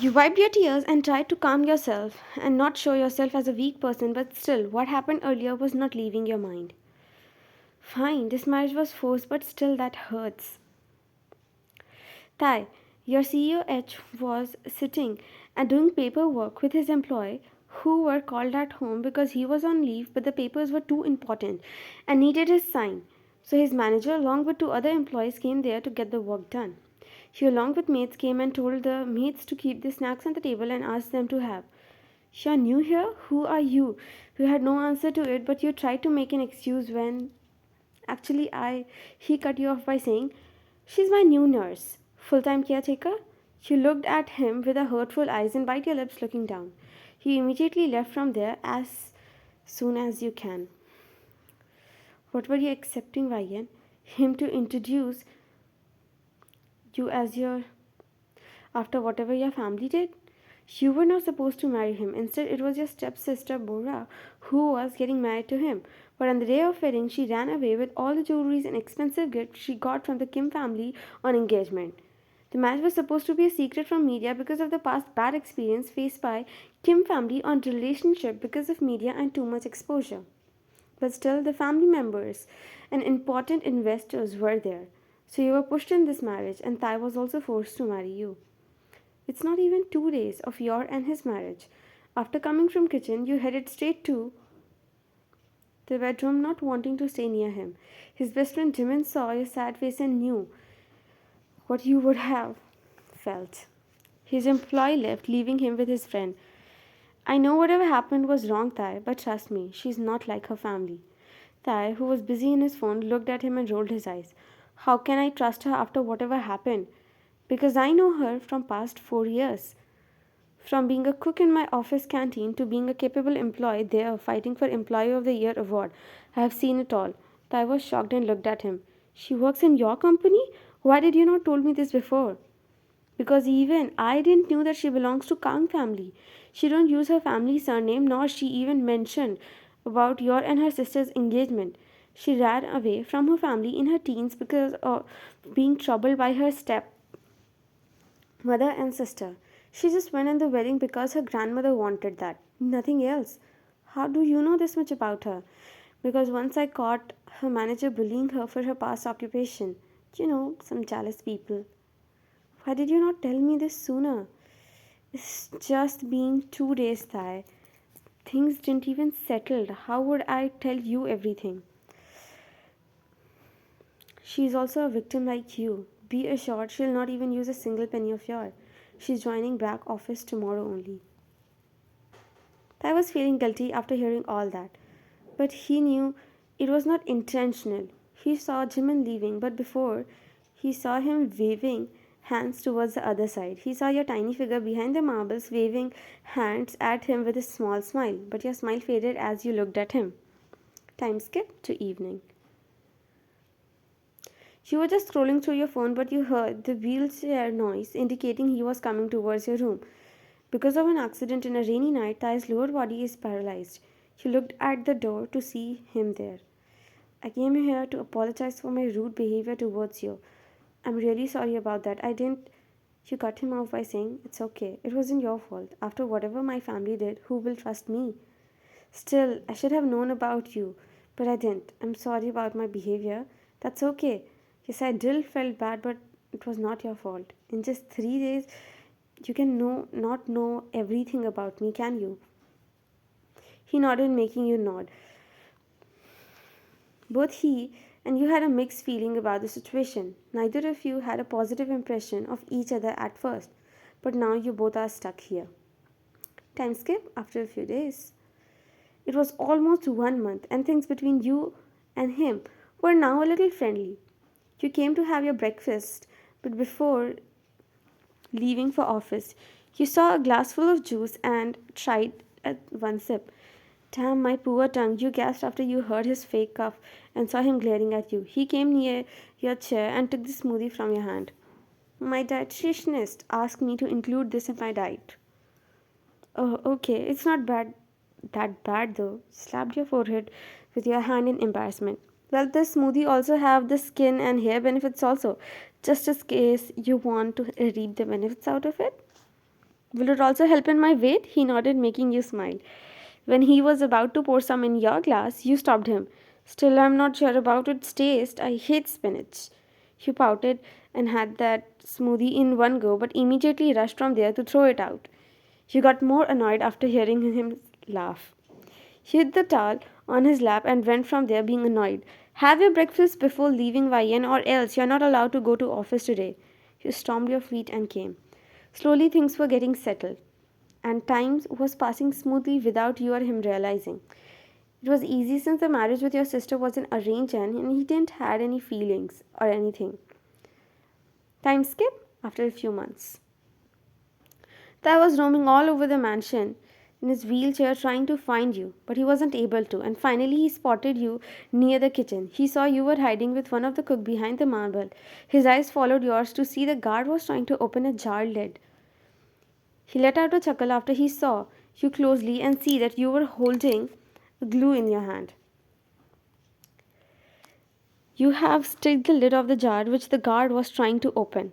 You wiped your tears and tried to calm yourself and not show yourself as a weak person, but still, what happened earlier was not leaving your mind. Fine, this marriage was forced, but still that hurts. Tai, your CEO was sitting and doing paperwork with his employee who were called at home because he was on leave, but the papers were too important and needed his sign. So his manager, along with two other employees, came there to get the work done. He, along with mates, came and told the mates to keep the snacks on the table and asked them to have. You're new here? Who are you? You had no answer to it, but you tried to make an excuse when actually he cut you off by saying, "She's my new nurse, full time caretaker." You looked at him with a hurtful eyes and bite your lips looking down. You immediately left from there as soon as you can. What were you accepting, Ryan? Him to introduce you as your after whatever your family did? You were not supposed to marry him. Instead, it was your stepsister Bora who was getting married to him. But on the day of wedding, she ran away with all the jewelries and expensive gifts she got from the Kim family on engagement. The marriage was supposed to be a secret from media because of the past bad experience faced by Kim family on relationship because of media and too much exposure. But still, the family members and important investors were there. So you were pushed in this marriage, and Thai was also forced to marry you. It's not even 2 days of your and his marriage. After coming from kitchen, you headed straight to the bedroom, not wanting to stay near him. His best friend Jimin saw your sad face and knew what you would have felt. His employee left, leaving him with his friend. I know whatever happened was wrong, Thai, but trust me, she's not like her family. Thai, who was busy in his phone, looked at him and rolled his eyes. How can I trust her after whatever happened? Because I know her from past 4 years. From being a cook in my office canteen to being a capable employee there fighting for Employee of the Year award, I have seen it all. I was shocked and looked at him. She works in your company? Why did you not told me this before? Because even I didn't know that she belongs to Kang family. She don't use her family surname nor she even mentioned about your and her sister's engagement. She ran away from her family in her teens because of being troubled by her step mother and sister. She just went in the wedding because her grandmother wanted that. Nothing else. How do you know this much about her? Because once I caught her manager bullying her for her past occupation. You know, some jealous people. Why did you not tell me this sooner? It's just been 2 days, Thai. Things didn't even settled. How would I tell you everything? She's also a victim like you. Be assured she'll not even use a single penny of yours. She's joining back office tomorrow only. I was feeling guilty after hearing all that. But he knew it was not intentional. He saw Jimin leaving, but before he saw him waving hands towards the other side. He saw your tiny figure behind the marbles waving hands at him with a small smile. But your smile faded as you looked at him. Time skip to evening. You were just scrolling through your phone, but you heard the wheelchair noise indicating he was coming towards your room. Because of an accident in a rainy night, Thai's lower body is paralyzed. You looked at the door to see him there. I came here to apologize for my rude behavior towards you. I'm really sorry about that. I didn't. You cut him off by saying, "It's okay. It wasn't your fault. After whatever my family did, who will trust me? Still, I should have known about you, but I didn't. I'm sorry about my behavior. That's okay. Yes, I did felt bad, but it was not your fault. In just 3 days, you can not know everything about me, can you?" He nodded, making you nod. Both he and you had a mixed feeling about the situation. Neither of you had a positive impression of each other at first, but now you both are stuck here. Time skip after a few days. It was almost 1 month, and things between you and him were now a little friendly. You came to have your breakfast, but before leaving for office, you saw a glass full of juice and tried at one sip. Damn, my poor tongue, you gasped after you heard his fake cough and saw him glaring at you. He came near your chair and took the smoothie from your hand. My dietitianist asked me to include this in my diet. Oh, okay, it's not that bad though. Slapped your forehead with your hand in embarrassment. Well, this smoothie also have the skin and hair benefits also, just in case you want to reap the benefits out of it. Will it also help in my weight? He nodded, making you smile. When he was about to pour some in your glass, you stopped him. Still, I'm not sure about its taste. I hate spinach. You pouted and had that smoothie in one go, but immediately rushed from there to throw it out. You got more annoyed after hearing him laugh. He hid the towel on his lap and went from there being annoyed. Have your breakfast before leaving YN or else you're not allowed to go to office today. You stomped your feet and came. Slowly things were getting settled, and time was passing smoothly without you or him realizing. It was easy since the marriage with your sister was an arranged and he didn't had any feelings or anything. Time skip after a few months. Thai was roaming all over the mansion in his wheelchair trying to find you, but he wasn't able to, and finally he spotted you near the kitchen. He saw you were hiding with one of the cook behind the marble. His eyes followed yours to see the guard was trying to open a jar lid. He let out a chuckle after he saw you closely and see that you were holding glue in your hand. You have stirred the lid of the jar which the guard was trying to open.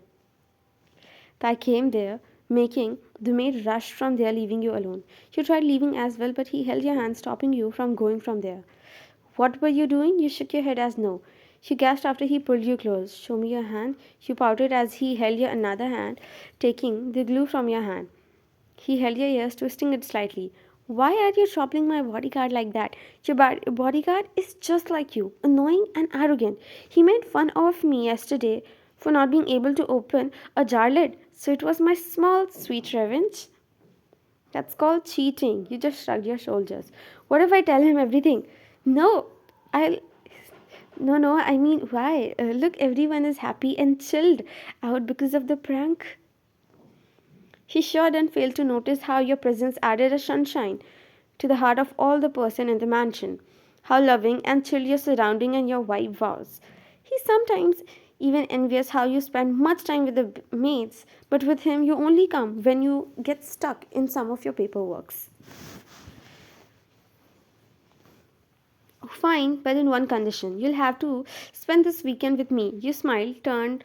Tai came there, making the maid rush from there, leaving you alone. You tried leaving as well, but he held your hand, stopping you from going from there. What were you doing? You shook your head as no. She gasped after he pulled you close. Show me your hand. You pouted as he held your another hand, taking the glue from your hand. He held your ears, twisting it slightly. Why are you troubling my bodyguard like that? Your bodyguard is just like you, annoying and arrogant. He made fun of me yesterday for not being able to open a jar lid, so it was my small, sweet revenge. That's called cheating. You just shrugged your shoulders. What if I tell him everything? No, I'll. No, I mean, why? Look, everyone is happy and chilled out because of the prank. He sure didn't fail to notice how your presence added a sunshine to the heart of all the person in the mansion. How loving and chill your surrounding and your wife was. He sometimes even envious how you spend much time with the maids, but with him you only come when you get stuck in some of your paperworks. Fine, but in one condition. You'll have to spend this weekend with me. You smiled, turned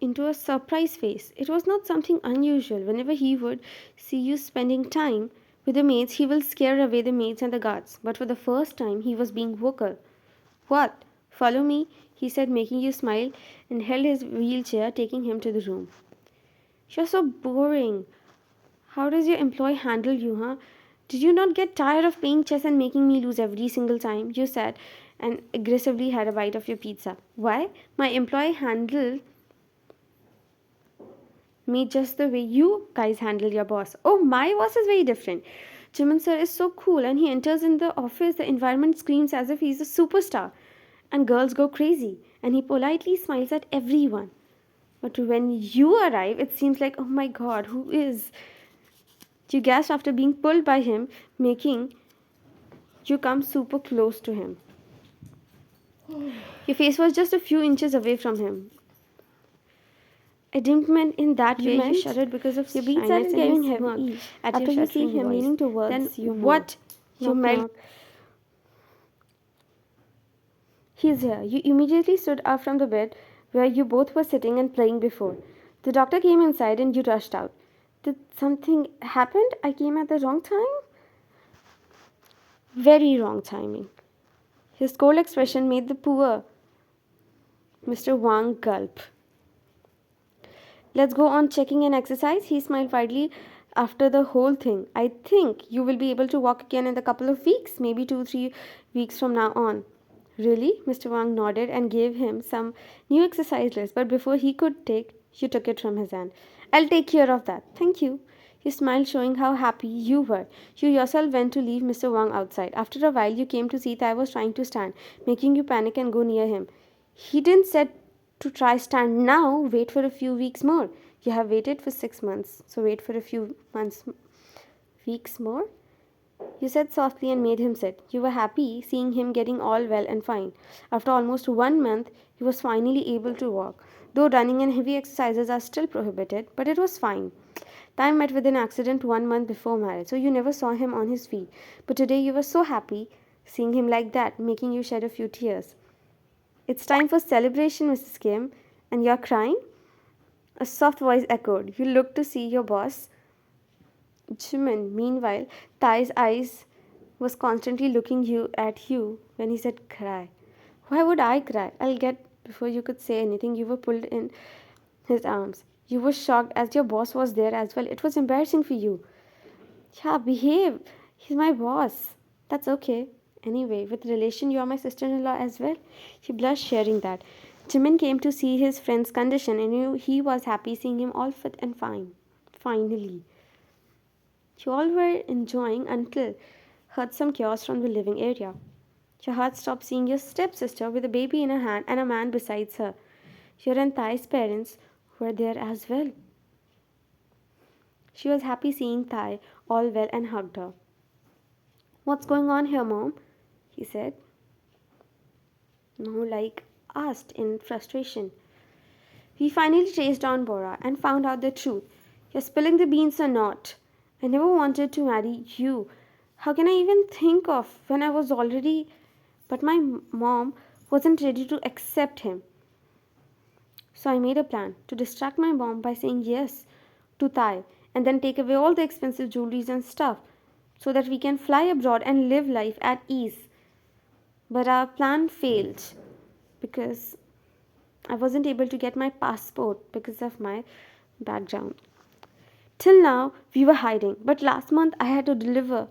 into a surprised face. It was not something unusual. Whenever he would see you spending time with the maids, he will scare away the maids and the guards. But for the first time, he was being vocal. What? Follow me, he said, making you smile, and held his wheelchair, taking him to the room. You're so boring. How does your employee handle you, huh? Did you not get tired of playing chess and making me lose every single time? You said and aggressively had a bite of your pizza. Why? My employee handled me just the way you guys handle your boss. Oh, my boss is very different. Jimin sir is so cool and he enters in the office, the environment screams as if he's a superstar. And girls go crazy. And he politely smiles at everyone. But when you arrive, it seems like, oh my god, who is? You gasped after being pulled by him, making you come super close to him. Your face was just a few inches away from him. I didn't mean in that way. You shuddered because of your beats aren't getting heavy at after you see him leaning towards then you. What? You melt. He's here. You immediately stood up from the bed where you both were sitting and playing before. The doctor came inside and you rushed out. Did something happen? I came at the wrong time? Very wrong timing. His cold expression made the poor Mr. Wang gulp. Let's go on checking and exercise. He smiled widely after the whole thing. I think you will be able to walk again in a couple of weeks, maybe 2-3 weeks from now on. Really? Mr. Wang nodded and gave him some new exercise list, but before he could take, you took it from his hand. I'll take care of that. Thank you. He smiled, showing how happy you were. You yourself went to leave Mr. Wang outside. After a while, you came to see Thai was trying to stand, making you panic and go near him. He didn't say to try stand now. Wait for a few weeks more. You have waited for 6 months, so wait for a few weeks more. You said softly and made him sit. You were happy seeing him getting all well and fine. After almost 1 month, he was finally able to walk. Though running and heavy exercises are still prohibited, but it was fine. Time met with an accident 1 month before marriage, so you never saw him on his feet. But today you were so happy seeing him like that, making you shed a few tears. It's time for celebration, Mrs. Kim. And you're crying? A soft voice echoed. You looked to see your boss, Jimin, meanwhile, Tai's eyes was constantly looking you at you when he said cry. Why would I cry? I'll get before you could say anything. You were pulled in his arms. You were shocked as your boss was there as well. It was embarrassing for you. Yeah, behave. He's my boss. That's okay. Anyway, with relation, you are my sister in law as well. He blushed sharing that. Jimin came to see his friend's condition and knew he was happy seeing him all fit and fine. Finally. You all were enjoying until heard some chaos from the living area. Your heart stopped seeing your stepsister with a baby in her hand and a man besides her. Your and Thai's parents were there as well. She was happy seeing Thai all well and hugged her. What's going on here, Mom? He said. No, like asked in frustration. We finally traced down Bora and found out the truth. You're spilling the beans or not? I never wanted to marry you. How can I even think of when I was already. But my mom wasn't ready to accept him. So I made a plan to distract my mom by saying yes to Thai and then take away all the expensive jewelries and stuff so that we can fly abroad and live life at ease. But our plan failed because I wasn't able to get my passport because of my background. Till now, we were hiding, but last month I had to deliver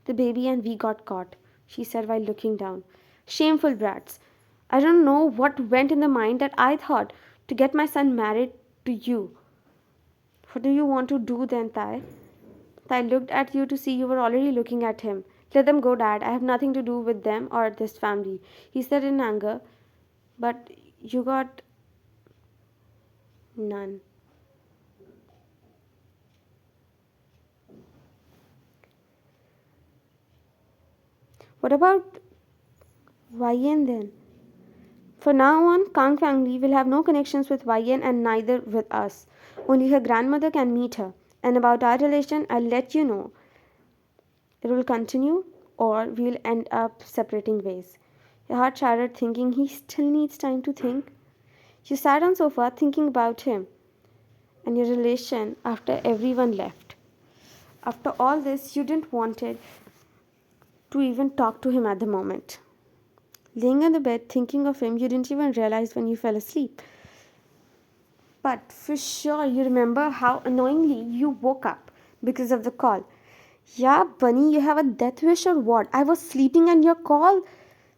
the baby and we got caught, she said while looking down. Shameful brats. I don't know what went in the mind that I thought to get my son married to you. What do you want to do then, Thai? Thai looked at you to see you were already looking at him. Let them go, Dad. I have nothing to do with them or this family, he said in anger. But you got none. What about YN then? For now on, Kang family will have no connections with YN and neither with us. Only her grandmother can meet her. And about our relation, I'll let you know. It will continue or we'll end up separating ways. Your heart shattered thinking he still needs time to think. You sat on sofa thinking about him and your relation after everyone left. After all this, you didn't wanted to even talk to him at the moment. Laying on the bed thinking of him, you didn't even realize when you fell asleep. But for sure, you remember how annoyingly you woke up because of the call. Yeah, Bunny, you have a death wish or what? I was sleeping and your call.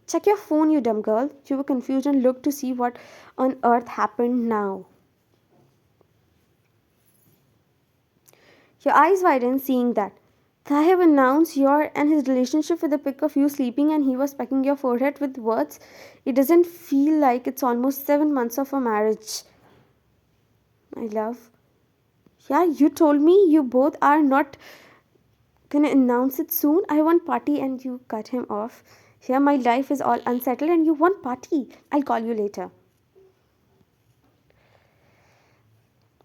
Check your phone, you dumb girl. You were confused and looked to see what on earth happened now. Your eyes widened seeing that. I have announced your and his relationship with a pic of you sleeping and he was pecking your forehead with words. It doesn't feel like it's almost 7 months of a marriage. My love. Yeah, you told me you both are not gonna announce it soon. I want party and you cut him off. Yeah, my life is all unsettled and you want party. I'll call you later.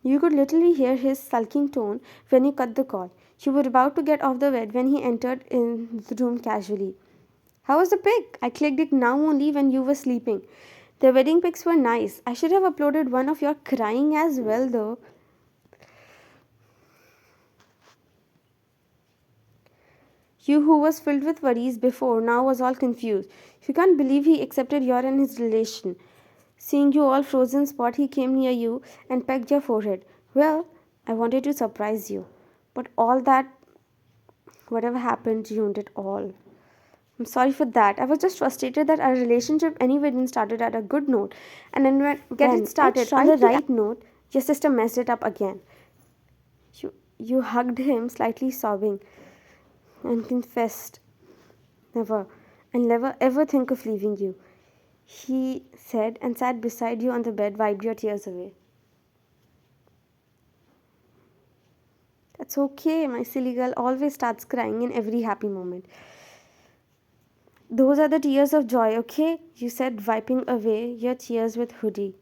You could literally hear his sulking tone when you cut the call. You were about to get off the bed when he entered in the room casually. How was the pic? I clicked it now only when you were sleeping. The wedding pics were nice. I should have uploaded one of your crying as well though. You who was filled with worries before now was all confused. You can't believe he accepted your and his relation. Seeing you all frozen spot, he came near you and pecked your forehead. Well, I wanted to surprise you. But all that, whatever happened, ruined it all. I'm sorry for that. I was just frustrated that our relationship anyway didn't started at a good note. And then when it started on the right note, your sister messed it up again. You hugged him, slightly sobbing, and confessed, never, I'll never ever think of leaving you. He said and sat beside you on the bed, wiped your tears away. That's okay, my silly girl always starts crying in every happy moment. Those are the tears of joy, okay? You said, wiping away your tears with hoodie.